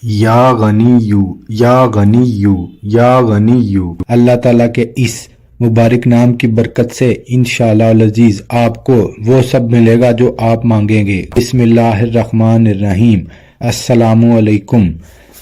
یا غنیو یا غنیو یا غنیو۔ اللہ تعالیٰ کے اس مبارک نام کی برکت سے انشاءاللہ العزیز آپ کو وہ سب ملے گا جو آپ مانگیں گے۔ بسم اللہ الرحمن الرحیم۔ السلام علیکم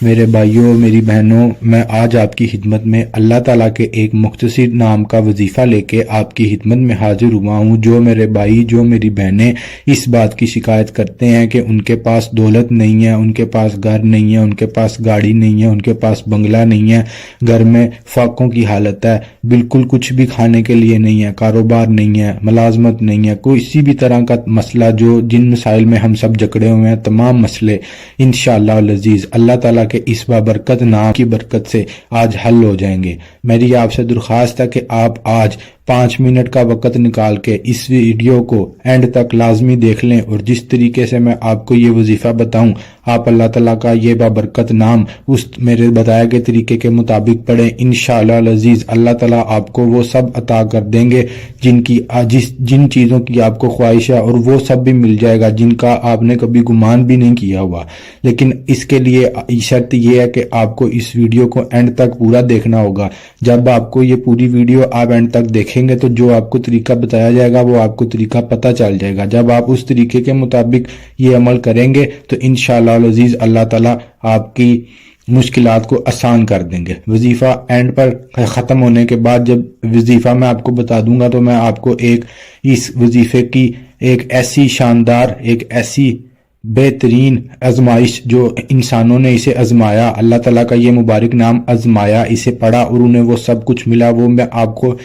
میرے بھائیوں، میری بہنوں، میں آج آپ کی خدمت میں اللہ تعالیٰ کے ایک مختصر نام کا وظیفہ لے کے آپ کی خدمت میں حاضر ہوا ہوں۔ جو میرے بھائی، جو میری بہنیں اس بات کی شکایت کرتے ہیں کہ ان کے پاس دولت نہیں ہے، ان کے پاس گھر نہیں ہے، ان کے پاس گاڑی نہیں ہے، ان کے پاس بنگلہ نہیں ہے، گھر میں فاقوں کی حالت ہے، بالکل کچھ بھی کھانے کے لیے نہیں ہے، کاروبار نہیں ہے، ملازمت نہیں ہے، کوئی کسی بھی طرح کا مسئلہ جن مسائل میں ہم سب جکڑے ہوئے ہیں، تمام مسئلے انشاءاللہ العزیز اللہ تعالیٰ کے اس بابرکت نام کی برکت سے آج حل ہو جائیں گے۔ میری آپ سے درخواست ہے کہ آپ آج 5 منٹ کا وقت نکال کے اس ویڈیو کو اینڈ تک لازمی دیکھ لیں، اور جس طریقے سے میں آپ کو یہ وظیفہ بتاؤں آپ اللہ تعالیٰ کا یہ بابرکت نام اس میرے بتائے گئے طریقے کے مطابق پڑھیں، انشاءاللہ العزیز اللہ تعالیٰ آپ کو وہ سب عطا کر دیں گے جن چیزوں کی آپ کو خواہش ہے، اور وہ سب بھی مل جائے گا جن کا آپ نے کبھی گمان بھی نہیں کیا ہوا۔ لیکن اس کے لیے شرط یہ ہے کہ آپ کو اس ویڈیو کو اینڈ تک پورا دیکھنا ہوگا۔ جب آپ کو یہ پوری ویڈیو آپ اینڈ تک دیکھیں گے تو جو آپ کو طریقہ بتایا جائے گا وہ آپ کو طریقہ پتہ چل جائے گا۔ جب آپ اس طریقے کے مطابق یہ عمل کریں گے تو انشاءاللہ العزیز اللہ تعالیٰ آپ کی مشکلات کو آسان کر دیں گے۔ وظیفہ اینڈ پر ختم ہونے کے بعد جب وظیفہ میں آپ کو بتا دوں گا تو میں آپ کو اس وظیفے کی ایک ایسی شاندار، ایک ایسی بہترین آزمائش جو انسانوں نے اسے آزمایا، اللہ تعالیٰ کا یہ مبارک نام آزمایا، اسے پڑھا اور انہیں وہ سب کچھ ملا، وہ میں آپ کو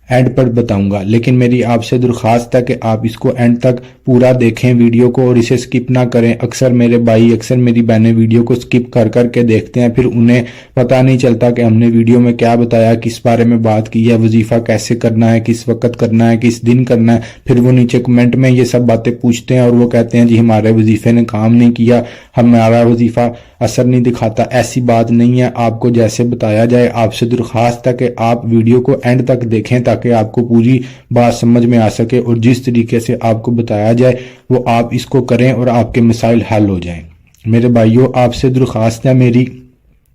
اینڈ پر بتاؤں گا۔ لیکن میری آپ سے درخواست ہے کہ آپ اس کو اینڈ تک پورا دیکھیں ویڈیو کو، اور اسے سکپ نہ کریں۔ اکثر میرے بھائی، اکثر میری بہنیں ویڈیو کو سکپ کر کے دیکھتے ہیں، پھر انہیں پتہ نہیں چلتا کہ ہم نے ویڈیو میں کیا بتایا، کس بارے میں بات کی ہے، وظیفہ کیسے کرنا ہے، کس وقت کرنا ہے، کس دن کرنا ہے۔ پھر وہ نیچے کمنٹ میں یہ سب باتیں پوچھتے ہیں اور وہ کہتے ہیں جی ہمارے وظیفے نے کام نہیں کیا، ہمارا وظیفہ اثر نہیں دکھاتا۔ ایسی بات نہیں ہے، آپ کو جیسے بتایا جائے آپ سے درخواست ہے کہ آپ ویڈیو کو اینڈ تک دیکھیں تاکہ آپ کو پوری بات سمجھ میں آ سکے، اور جس طریقے سے آپ کو بتایا جائے وہ آپ اس کو کریں اور آپ کے مسائل حل ہو جائیں۔ میرے بھائیوں، آپ سے درخواست ہے میری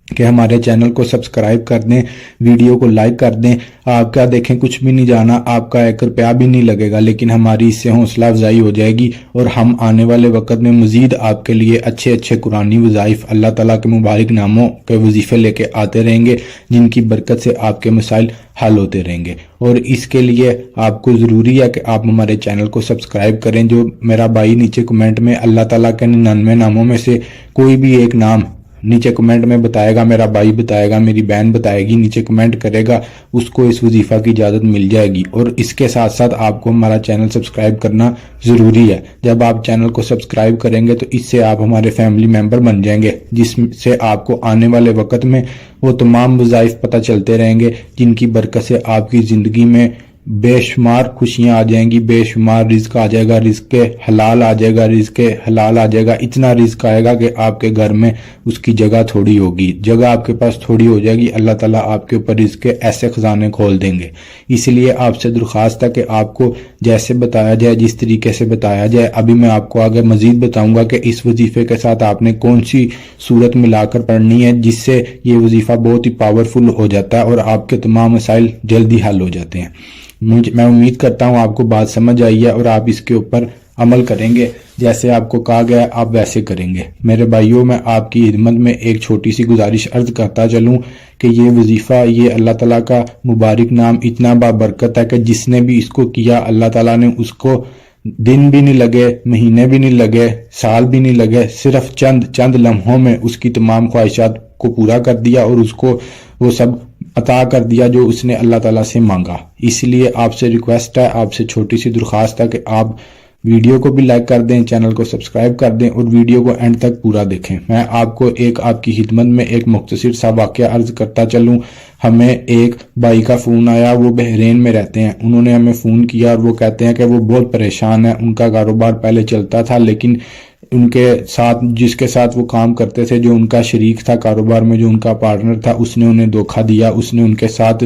کہ ہمارے چینل کو سبسکرائب کر دیں، ویڈیو کو لائک کر دیں۔ آپ کیا دیکھیں، کچھ بھی نہیں جانا، آپ کا 1 روپیہ بھی نہیں لگے گا، لیکن ہماری اس سے حوصلہ افزائی ہو جائے گی، اور ہم آنے والے وقت میں مزید آپ کے لیے اچھے قرآنی وظائف، اللہ تعالیٰ کے مبارک ناموں کے وظیفے لے کے آتے رہیں گے جن کی برکت سے آپ کے مسائل حل ہوتے رہیں گے۔ اور اس کے لیے آپ کو ضروری ہے کہ آپ ہمارے چینل کو سبسکرائب کریں۔ جو میرا بھائی نیچے کمنٹ میں اللہ تعالیٰ کے 99 ناموں میں سے کوئی بھی ایک نام نیچے کمنٹ میں بتائے گا، میرا بھائی بتائے گا، میری بہن بتائے گی، نیچے کمنٹ کرے گا، اس کو اس وظیفہ کی اجازت مل جائے گی۔ اور اس کے ساتھ ساتھ آپ کو ہمارا چینل سبسکرائب کرنا ضروری ہے۔ جب آپ چینل کو سبسکرائب کریں گے تو اس سے آپ ہمارے فیملی ممبر بن جائیں گے، جس سے آپ کو آنے والے وقت میں وہ تمام وظائف پتہ چلتے رہیں گے جن کی برکت سے آپ کی زندگی میں بے شمار خوشیاں آ جائیں گی، بے شمار رزق آ جائے گا، رزق حلال آ جائے گا، رزق حلال آ جائے گا، اتنا رزق آئے گا کہ آپ کے گھر میں اس کی جگہ تھوڑی ہوگی، جگہ آپ کے پاس تھوڑی ہو جائے گی، اللہ تعالیٰ آپ کے اوپر رزق کے ایسے خزانے کھول دیں گے۔ اس لیے آپ سے درخواست ہے کہ آپ کو جیسے بتایا جائے، جس طریقے سے بتایا جائے، ابھی میں آپ کو آگے مزید بتاؤں گا کہ اس وظیفے کے ساتھ آپ نے کون سی صورت ملا کر پڑھنی ہے جس سے یہ وظیفہ بہت ہی پاورفل ہو جاتا ہے اور آپ کے تمام مسائل جلدی حل ہو جاتے ہیں۔ میں امید کرتا ہوں آپ کو بات سمجھ آئی ہے اور آپ اس کے اوپر عمل کریں گے، جیسے آپ کو کہا گیا آپ ویسے کریں گے۔ میرے بھائیوں، میں آپ کی خدمت میں ایک چھوٹی سی گزارش عرض کرتا چلوں کہ یہ وظیفہ، یہ اللہ تعالیٰ کا مبارک نام اتنا بابرکت ہے کہ جس نے بھی اس کو کیا اللہ تعالیٰ نے اس کو دن بھی نہیں لگے، مہینے بھی نہیں لگے، سال بھی نہیں لگے، صرف چند لمحوں میں اس کی تمام خواہشات کو پورا کر دیا اور اس کو وہ سب عطا کر دیا جو اس نے اللہ تعالیٰ سے مانگا۔ اس لیے آپ سے ریکویسٹ ہے، آپ سے چھوٹی سی درخواست ہے کہ آپ ویڈیو کو بھی لائک کر دیں، چینل کو سبسکرائب کر دیں اور ویڈیو کو اینڈ تک پورا دیکھیں۔ میں آپ کو آپ کی خدمت میں ایک مختصر سا واقعہ عرض کرتا چلوں۔ ہمیں ایک بھائی کا فون آیا، وہ بحرین میں رہتے ہیں، انہوں نے ہمیں فون کیا اور وہ کہتے ہیں کہ وہ بہت پریشان ہیں، ان کا کاروبار پہلے چلتا تھا لیکن ان کے ساتھ جس کے ساتھ وہ کام کرتے تھے، جو ان کا شریک تھا کاروبار میں، جو ان کا پارٹنر تھا، اس نے انہیں دھوکہ دیا، اس نے ان کے ساتھ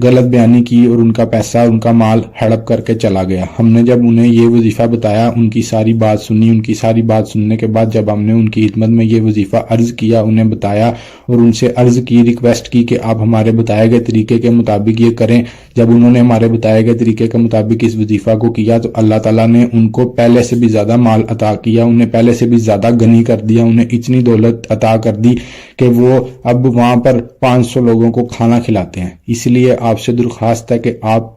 غلط بیانی کی اور ان کا پیسہ ان کا مال ہڑپ کر کے چلا گیا۔ ہم نے جب انہیں یہ وظیفہ بتایا، ان کی ساری بات سنی، ان کی ساری بات سننے کے بعد جب ہم نے ان کی خدمت میں یہ وظیفہ عرض کیا، انہیں بتایا اور ان سے عرض کی، ریکویسٹ کی کہ آپ ہمارے بتائے گئے طریقے کے مطابق یہ کریں، جب انہوں نے ہمارے بتائے گئے طریقے کے مطابق اس وظیفہ کو کیا تو اللہ تعالیٰ نے ان کو پہلے سے بھی زیادہ مال عطا کیا، انہیں پہلے سے بھی زیادہ غنی کر دیا، انہیں اتنی دولت عطا کر دی کہ وہ اب وہاں پر 500 لوگوں کو کھانا کھلاتے ہیں۔ اس لیے آپ سے درخواست ہے کہ آپ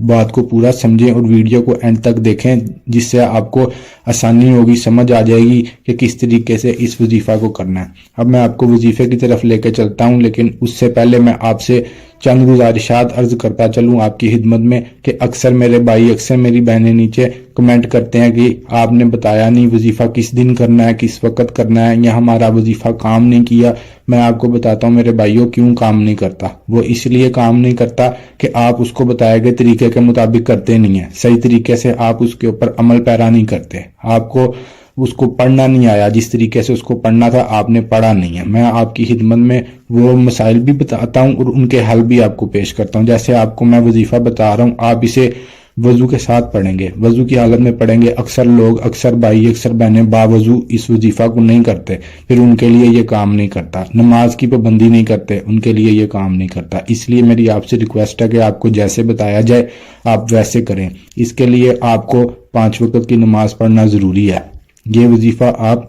بات کو پورا سمجھیں اور ویڈیو کو اینڈ تک دیکھیں، جس سے آپ کو آسانی ہوگی، سمجھ آ جائے گی کہ کس طریقے سے اس وظیفہ کو کرنا ہے۔ اب میں آپ کو وظیفے کی طرف لے کے چلتا ہوں، لیکن اس سے پہلے میں آپ سے چند گزارشات عرض کرتا چلوں آپ کی خدمت میں کہ اکثر میرے بھائی، اکثر میری بہنیں نیچے کمنٹ کرتے ہیں کہ آپ نے بتایا نہیں وظیفہ کس دن کرنا ہے، کس وقت کرنا ہے، یا ہمارا وظیفہ کام نہیں کیا۔ میں آپ کو بتاتا ہوں میرے بھائیوں کیوں کام نہیں کرتا۔ وہ اس لیے کام نہیں کرتا کہ آپ اس کو بتائے گئے طریقے کے مطابق کرتے نہیں ہیں، صحیح طریقے سے آپ اس کے اوپر عمل پیرا نہیں کرتے، آپ کو اس کو پڑھنا نہیں آیا، جس طریقے سے اس کو پڑھنا تھا آپ نے پڑھا نہیں ہے۔ میں آپ کی خدمت میں وہ مسائل بھی بتاتا ہوں اور ان کے حل بھی آپ کو پیش کرتا ہوں۔ جیسے آپ کو میں وظیفہ بتا رہا ہوں، آپ اسے وضو کے ساتھ پڑھیں گے، وضو کی حالت میں پڑھیں گے۔ اکثر لوگ، اکثر بھائی، اکثر بہنیں باوضو اس وظیفہ کو نہیں کرتے، پھر ان کے لیے یہ کام نہیں کرتا۔ نماز کی پابندی نہیں کرتے، ان کے لیے یہ کام نہیں کرتا۔ اس لیے میری آپ سے ریکویسٹ ہے کہ آپ کو جیسے بتایا جائے آپ ویسے کریں۔ اس کے لیے آپ کو 5 وقت کی نماز پڑھنا ضروری ہے۔ یہ وظیفہ آپ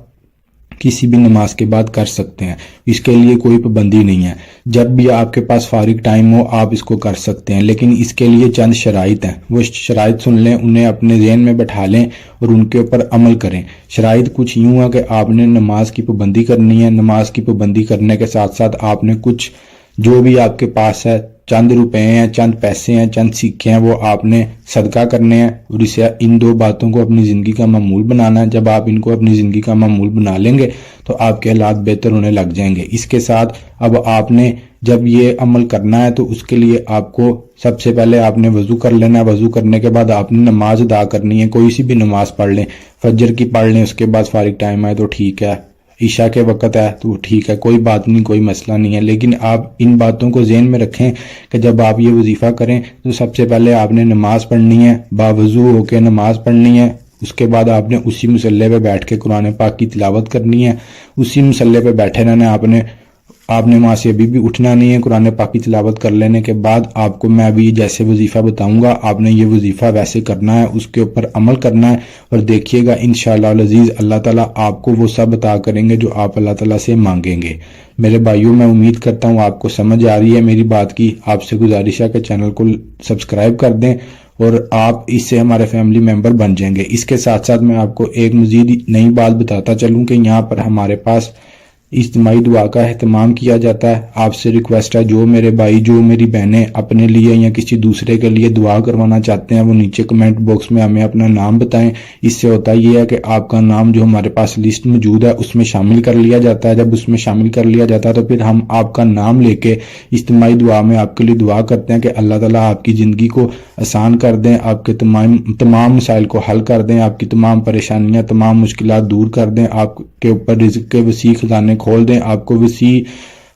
کسی بھی نماز کے بعد کر سکتے ہیں، اس کے لیے کوئی پابندی نہیں ہے۔ جب بھی آپ کے پاس فارغ ٹائم ہو آپ اس کو کر سکتے ہیں، لیکن اس کے لیے چند شرائط ہیں، وہ شرائط سن لیں، انہیں اپنے ذہن میں بٹھا لیں اور ان کے اوپر عمل کریں۔ شرائط کچھ یوں ہے کہ آپ نے نماز کی پابندی کرنی ہے، نماز کی پابندی کرنے کے ساتھ ساتھ آپ نے کچھ جو بھی آپ کے پاس ہے، چند روپے ہیں، چند پیسے ہیں، چند سکے ہیں، وہ آپ نے صدقہ کرنے ہیں اور اسے ان 2 باتوں کو اپنی زندگی کا معمول بنانا ہے۔ جب آپ ان کو اپنی زندگی کا معمول بنا لیں گے تو آپ کے حالات بہتر ہونے لگ جائیں گے۔ اس کے ساتھ اب آپ نے جب یہ عمل کرنا ہے تو اس کے لیے آپ کو سب سے پہلے آپ نے وضو کر لینا ہے۔ وضو کرنے کے بعد آپ نے نماز ادا کرنی ہے، کوئی سی بھی نماز پڑھ لیں، فجر کی پڑھ لیں، اس کے بعد فارغ ٹائم آئے تو ٹھیک ہے، عشاء کے وقت ہے تو ٹھیک ہے، کوئی بات نہیں، کوئی مسئلہ نہیں ہے۔ لیکن آپ ان باتوں کو ذہن میں رکھیں کہ جب آپ یہ وظیفہ کریں تو سب سے پہلے آپ نے نماز پڑھنی ہے، باوضو ہو کے نماز پڑھنی ہے۔ اس کے بعد آپ نے اسی مصلے پہ بیٹھ کے قرآن پاک کی تلاوت کرنی ہے، اسی مصلے پہ بیٹھے رہنا ہے، آپ نے وہاں سے ابھی بھی اٹھنا نہیں ہے۔ قرآن پاک کی تلاوت کر لینے کے بعد آپ کو میں ابھی جیسے وظیفہ بتاؤں گا آپ نے یہ وظیفہ ویسے کرنا ہے، اس کے اوپر عمل کرنا ہے، اور دیکھیے گا انشاءاللہ العزیز اللہ تعالیٰ آپ کو وہ سب عطا کریں گے جو آپ اللہ تعالیٰ سے مانگیں گے۔ میرے بھائیوں میں امید کرتا ہوں آپ کو سمجھ آ رہی ہے میری بات کی۔ آپ سے گزارش ہے کہ چینل کو سبسکرائب کر دیں اور آپ اس سے ہمارے فیملی ممبر بن جائیں گے۔ اس کے ساتھ ساتھ میں آپ کو ایک مزید نئی بات بتاتا چلوں کہ یہاں پر ہمارے پاس اجتماعی دعا کا اہتمام کیا جاتا ہے۔ آپ سے ریکویسٹ ہے جو میرے بھائی، جو میری بہنیں اپنے لیے یا کسی دوسرے کے لیے دعا کروانا چاہتے ہیں وہ نیچے کمنٹ باکس میں ہمیں اپنا نام بتائیں۔ اس سے ہوتا یہ ہے کہ آپ کا نام جو ہمارے پاس لسٹ موجود ہے اس میں شامل کر لیا جاتا ہے۔ جب اس میں شامل کر لیا جاتا ہے تو پھر ہم آپ کا نام لے کے اجتماعی دعا میں آپ کے لیے دعا کرتے ہیں کہ اللہ تعالیٰ آپ کی زندگی کو آسان کر دیں، آپ کے تمام مسائل کو حل کر دیں، آپ کی تمام پریشانیاں، تمام مشکلات دور کر دیں، آپ کے اوپر رزق کے وسیع خزانے کھول دیں، آپ کو وسیع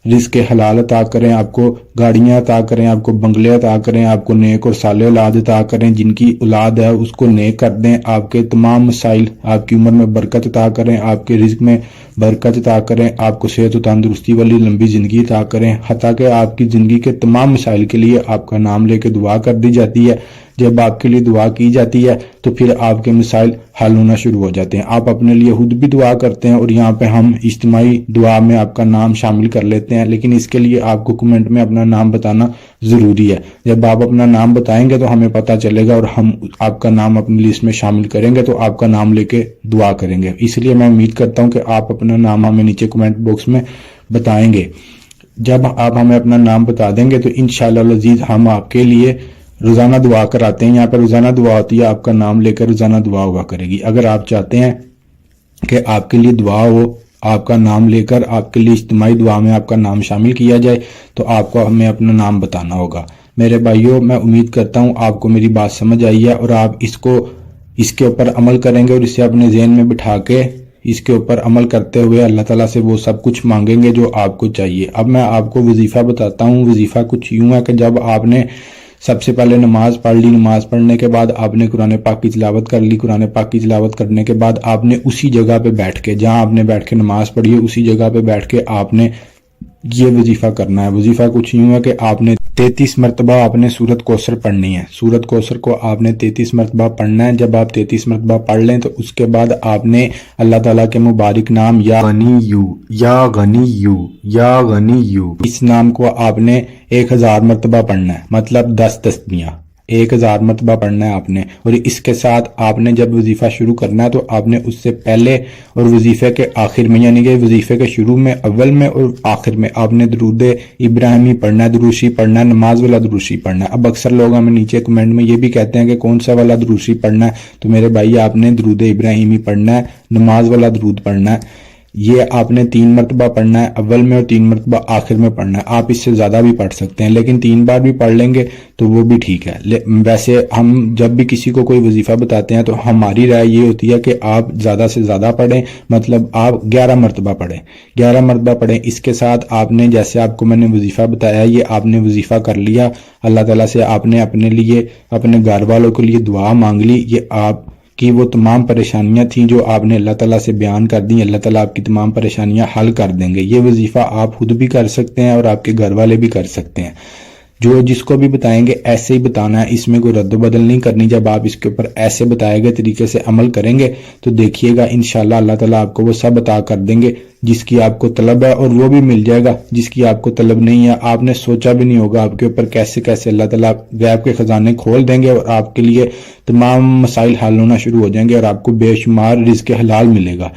رزق حلال عطا کریں، آپ کو گاڑیاں عطا کریں، آپ کو بنگلے عطا کریں، آپ کو نیک اور صالح اولاد عطا کریں، جن کی اولاد ہے اس کو نیک کر دیں، آپ کے تمام مسائل، آپ کی عمر میں برکت عطا کریں، آپ کے رزق میں برکت عطا کریں، آپ کو صحت و تندرستی والی لمبی زندگی عطا کریں، حتیٰ کہ آپ کی زندگی کے تمام مسائل کے لیے آپ کا نام لے کے دعا کر دی جاتی ہے۔ جب آپ کے لیے دعا کی جاتی ہے تو پھر آپ کے مسائل حل ہونا شروع ہو جاتے ہیں۔ آپ اپنے لیے خود بھی دعا کرتے ہیں اور یہاں پہ ہم اجتماعی دعا میں آپ کا نام شامل کر لیتے ہیں، لیکن اس کے لیے آپ کو کمنٹ میں اپنا نام بتانا ضروری ہے۔ جب آپ اپنا نام بتائیں گے تو ہمیں پتہ چلے گا اور ہم آپ کا نام اپنی لسٹ میں شامل کریں گے تو آپ کا نام لے کے دعا کریں گے۔ اس لیے میں امید کرتا ہوں کہ آپ اپنا نام ہمیں نیچے کمنٹ باکس میں بتائیں گے۔ جب آپ ہمیں اپنا نام بتا دیں گے تو انشاءاللہ العزیز ہم آپ کے لیے روزانہ دعا کراتے ہیں۔ یہاں پر روزانہ دعا ہوتی ہے، آپ کا نام لے کر روزانہ دعا ہوا کرے گی۔ اگر آپ چاہتے ہیں کہ آپ کے لیے دعا ہو، آپ کا نام لے کر آپ کے لیے اجتماعی دعا میں آپ کا نام شامل کیا جائے تو آپ کو ہمیں اپنا نام بتانا ہوگا۔ میرے بھائیوں میں امید کرتا ہوں آپ کو میری بات سمجھ آئی ہے اور آپ اس کے اوپر عمل کریں گے اور اسے اپنے ذہن میں بٹھا کے اس کے اوپر عمل کرتے ہوئے اللہ تعالیٰ سے وہ سب کچھ مانگیں گے جو آپ کو چاہیے۔ اب میں آپ کو وظیفہ بتاتا ہوں۔ وظیفہ کچھ یوں ہے کہ جب آپ نے سب سے پہلے نماز پڑھ لی، نماز پڑھنے کے بعد آپ نے قرآن پاک کی تلاوت کر لی، قرآن پاک کی تلاوت کرنے کے بعد آپ نے اسی جگہ پہ بیٹھ کے، جہاں آپ نے بیٹھ کے نماز پڑھی ہے اسی جگہ پہ بیٹھ کے آپ نے یہ وظیفہ کرنا ہے۔ وظیفہ کچھ یوں ہے کہ آپ نے 33 مرتبہ آپ نے سورت کوثر پڑھنی ہے۔ سورت کوثر کو آپ نے 33 مرتبہ پڑھنا ہے۔ جب آپ 33 مرتبہ پڑھ لیں تو اس کے بعد آپ نے اللہ تعالیٰ کے مبارک نام یا غنیو، یا غنیو، یا غنیو، اس نام کو آپ نے 1000 مرتبہ پڑھنا ہے، مطلب 10 تسبیحاں 1000 مرتبہ پڑھنا ہے آپ نے۔ اور اس کے ساتھ آپ نے جب وظیفہ شروع کرنا ہے تو آپ نے اس سے پہلے اور وظیفے کے آخر میں، یعنی کہ وظیفے کے شروع میں، اول میں اور آخر میں آپ نے درود ابراہیمی پڑھنا ہے، دروشی پڑھنا ہے، نماز والا دروشی پڑھنا ہے۔ اب اکثر لوگ ہمیں نیچے کمنٹ میں یہ بھی کہتے ہیں کہ کون سا والا دروشی پڑھنا ہے، تو میرے بھائی آپ نے درود ابراہیمی پڑھنا ہے، نماز والا درود پڑھنا ہے۔ یہ آپ نے 3 مرتبہ پڑھنا ہے اول میں اور 3 مرتبہ آخر میں پڑھنا ہے۔ آپ اس سے زیادہ بھی پڑھ سکتے ہیں لیکن 3 بار بھی پڑھ لیں گے تو وہ بھی ٹھیک ہے۔ ویسے ہم جب بھی کسی کو کوئی وظیفہ بتاتے ہیں تو ہماری رائے یہ ہوتی ہے کہ آپ زیادہ سے زیادہ پڑھیں، مطلب آپ 11 مرتبہ پڑھیں، 11 مرتبہ پڑھیں۔ اس کے ساتھ آپ نے، جیسے آپ کو میں نے وظیفہ بتایا، یہ آپ نے وظیفہ کر لیا، اللہ تعالیٰ سے آپ نے اپنے لیے، اپنے گھر والوں کے لیے دعا مانگ لی۔ یہ آپ کی وہ تمام پریشانیاں تھیں جو آپ نے اللہ تعالیٰ سے بیان کر دیں، اللہ تعالیٰ آپ کی تمام پریشانیاں حل کر دیں گے۔ یہ وظیفہ آپ خود بھی کر سکتے ہیں اور آپ کے گھر والے بھی کر سکتے ہیں۔ جو جس کو بھی بتائیں گے ایسے ہی بتانا ہے، اس میں کوئی رد و بدل نہیں کرنی۔ جب آپ اس کے اوپر ایسے بتائے گئے طریقے سے عمل کریں گے تو دیکھیے گا انشاءاللہ اللہ تعالیٰ آپ کو وہ سب عطا کر دیں گے جس کی آپ کو طلب ہے، اور وہ بھی مل جائے گا جس کی آپ کو طلب نہیں ہے۔ آپ نے سوچا بھی نہیں ہوگا آپ کے اوپر کیسے کیسے اللہ تعالیٰ غیب کے خزانے کھول دیں گے اور آپ کے لیے تمام مسائل حل ہونا شروع ہو جائیں گے اور آپ کو بے شمار رزق حلال ملے گا۔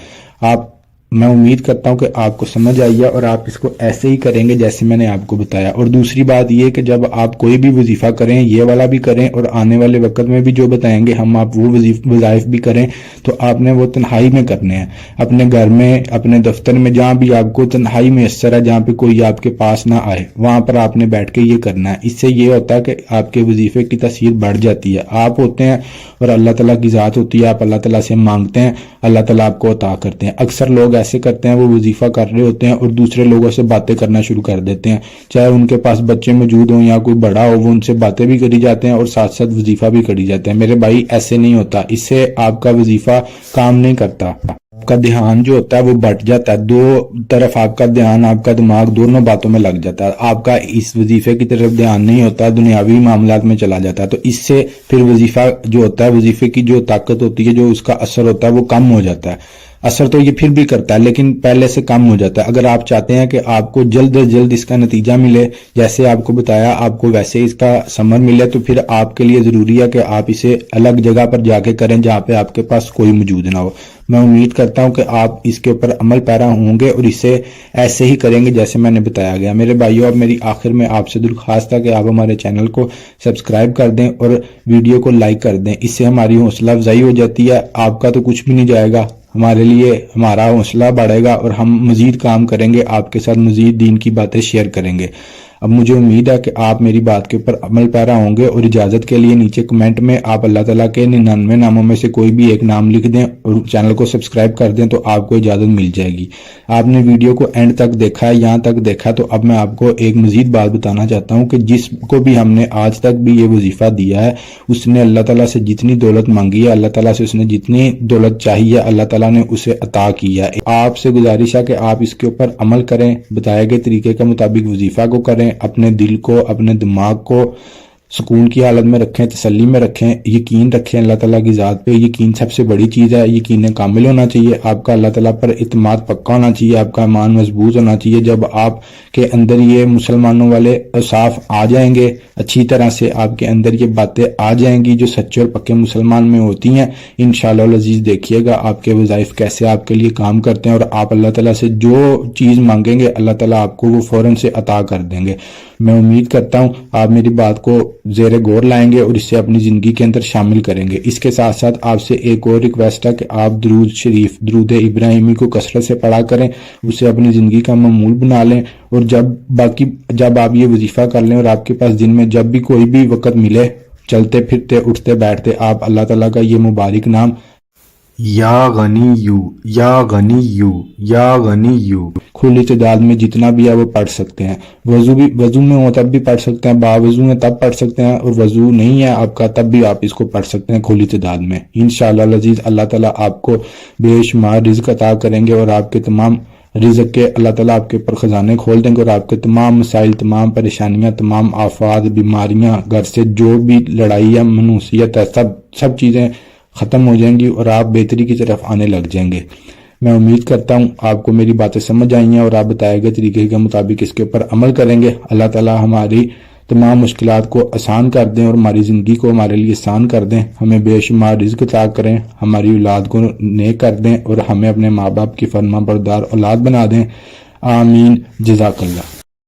میں امید کرتا ہوں کہ آپ کو سمجھ آئی ہے اور آپ اس کو ایسے ہی کریں گے جیسے میں نے آپ کو بتایا۔ اور دوسری بات یہ کہ جب آپ کوئی بھی وظیفہ کریں، یہ والا بھی کریں اور آنے والے وقت میں بھی جو بتائیں گے ہم آپ وہ وظائف بھی کریں، تو آپ نے وہ تنہائی میں کرنے ہیں، اپنے گھر میں، اپنے دفتر میں، جہاں بھی آپ کو تنہائی میسر ہے، جہاں پہ کوئی آپ کے پاس نہ آئے، وہاں پر آپ نے بیٹھ کے یہ کرنا ہے۔ اس سے یہ ہوتا ہے کہ آپ کے وظیفے کی تاثیر بڑھ جاتی ہے۔ آپ ہوتے ہیں اور اللہ تعالیٰ کی ذات ہوتی ہے، آپ اللہ تعالیٰ سے مانگتے ہیں، اللہ تعالیٰ آپ کو عطا کرتے ہیں۔ اکثر لوگ ایسے کرتے ہیں، وہ وظیفہ کر رہے ہوتے ہیں اور دوسرے لوگوں سے باتیں کرنا شروع کر دیتے ہیں، چاہے ان کے پاس بچے موجود ہوں یا کوئی بڑا ہو، وہ ان سے باتیں بھی کری جاتے ہیں اور ساتھ ساتھ وظیفہ بھی کری جاتے ہیں۔ میرے بھائی ایسے نہیں ہوتا، اس سے آپ کا وظیفہ کام نہیں کرتا، آپ کا دھیان جو ہوتا ہے وہ بٹ جاتا ہے، دو طرف آپ کا دھیان، آپ کا دماغ دونوں باتوں میں لگ جاتا ہے، آپ کا اس وظیفے کی طرف دھیان نہیں ہوتا، دنیاوی معاملات میں چلا جاتا ہے۔ تو اس سے پھر وظیفہ جو ہوتا ہے، وظیفے کی جو طاقت ہوتی ہے، جو اس کا اثر ہوتا ہے وہ کم ہو جاتا ہے۔ اثر تو یہ پھر بھی کرتا ہے لیکن پہلے سے کم ہو جاتا ہے۔ اگر آپ چاہتے ہیں کہ آپ کو جلد از جلد اس کا نتیجہ ملے، جیسے آپ کو بتایا آپ کو ویسے اس کا ثمر ملے، تو پھر آپ کے لیے ضروری ہے کہ آپ اسے الگ جگہ پر جا کے کریں جہاں پہ آپ کے پاس کوئی موجود نہ ہو۔ میں امید کرتا ہوں کہ آپ اس کے اوپر عمل پیرا ہوں گے اور اسے ایسے ہی کریں گے جیسے میں نے بتایا گیا۔ میرے بھائیوں، اب میری آخر میں آپ سے درخواست ہے کہ آپ ہمارے چینل کو سبسکرائب کر دیں اور ویڈیو کو لائک کر دیں، اس سے ہماری حوصلہ افزائی ہو جاتی ہے۔ آپ کا تو کچھ بھی نہیں جائے گا، ہمارے لیے ہمارا حوصلہ بڑھے گا اور ہم مزید کام کریں گے، آپ کے ساتھ مزید دین کی باتیں شیئر کریں گے۔ اب مجھے امید ہے کہ آپ میری بات کے اوپر عمل پیرا ہوں گے، اور اجازت کے لیے نیچے کمنٹ میں آپ اللہ تعالیٰ کے 99 ناموں میں سے کوئی بھی ایک نام لکھ دیں اور چینل کو سبسکرائب کر دیں تو آپ کو اجازت مل جائے گی۔ آپ نے ویڈیو کو اینڈ تک دیکھا ہے، یہاں تک دیکھا، تو اب میں آپ کو ایک مزید بات بتانا چاہتا ہوں کہ جس کو بھی ہم نے آج تک بھی یہ وظیفہ دیا ہے، اس نے اللہ تعالیٰ سے جتنی دولت مانگی ہے، اللہ تعالیٰ سے اس نے جتنی دولت چاہی ہے، اللہ تعالیٰ نے اسے عطا کی ہے۔ آپ سے گزارش ہے کہ آپ اس کے اوپر عمل کریں، بتائے گئے طریقے کے مطابق وظیفہ کو کریں، اپنے دل کو، اپنے دماغ کو سکون کی حالت میں رکھیں، تسلی میں رکھیں، یقین رکھیں اللہ تعالیٰ کی ذات پہ۔ یقین سب سے بڑی چیز ہے، یقین کامل ہونا چاہیے، آپ کا اللہ تعالیٰ پر اعتماد پکا ہونا چاہیے، آپ کا ایمان مضبوط ہونا چاہیے۔ جب آپ کے اندر یہ مسلمانوں والے اوصاف آ جائیں گے، اچھی طرح سے آپ کے اندر یہ باتیں آ جائیں گی جو سچے اور پکے مسلمان میں ہوتی ہیں، انشاءاللہ العزیز دیکھیے گا آپ کے وظائف کیسے آپ کے لیے کام کرتے ہیں، اور آپ اللہ تعالیٰ سے جو چیز مانگیں گے اللہ تعالیٰ آپ کو وہ فوراً سے عطا کر دیں گے۔ میں امید کرتا ہوں آپ میری بات کو زیر غور لائیں گے اور اسے اپنی زندگی کے اندر شامل کریں گے۔ اس کے ساتھ ساتھ آپ سے ایک اور ریکویسٹ ہے کہ آپ درود شریف، درود ابراہیمی کو کثرت سے پڑھا کریں، اسے اپنی زندگی کا معمول بنا لیں، اور جب آپ یہ وظیفہ کر لیں اور آپ کے پاس دن میں جب بھی کوئی بھی وقت ملے، چلتے پھرتے اٹھتے بیٹھتے آپ اللہ تعالیٰ کا یہ مبارک نام یا غنیو یا غنیو یا غنیو کھلی تعداد میں جتنا بھی ہے وہ پڑھ سکتے ہیں. وضو میں ہو تب بھی پڑھ سکتے ہیں، باوضو میں تب پڑھ سکتے ہیں، اور وضو نہیں ہے آپ کا تب بھی آپ اس کو پڑھ سکتے ہیں کھلی تعداد میں. انشاءاللہ العزیز اللہ تعالیٰ آپ کو بے شمار رزق عطا کریں گے، اور آپ کے تمام رزق کے اللہ تعالیٰ آپ کے اوپر خزانے کھول دیں گے، اور آپ کے تمام مسائل، تمام پریشانیاں، تمام آفات، بیماریاں، گھر سے جو بھی لڑائی ہے، منوسیت ہے، سب چیزیں ختم ہو جائیں گی، اور آپ بہتری کی طرف آنے لگ جائیں گے. میں امید کرتا ہوں آپ کو میری باتیں سمجھ آئی ہیں، اور آپ بتائے گئے طریقے کے مطابق اس کے اوپر عمل کریں گے. اللہ تعالیٰ ہماری تمام مشکلات کو آسان کر دیں، اور ہماری زندگی کو ہمارے لیے آسان کر دیں. ہمیں بے شمار رزق عطا کریں، ہماری اولاد کو نیک کر دیں، اور ہمیں اپنے ماں باپ کی فرما بردار اولاد بنا دیں. آمین. جزاک اللہ.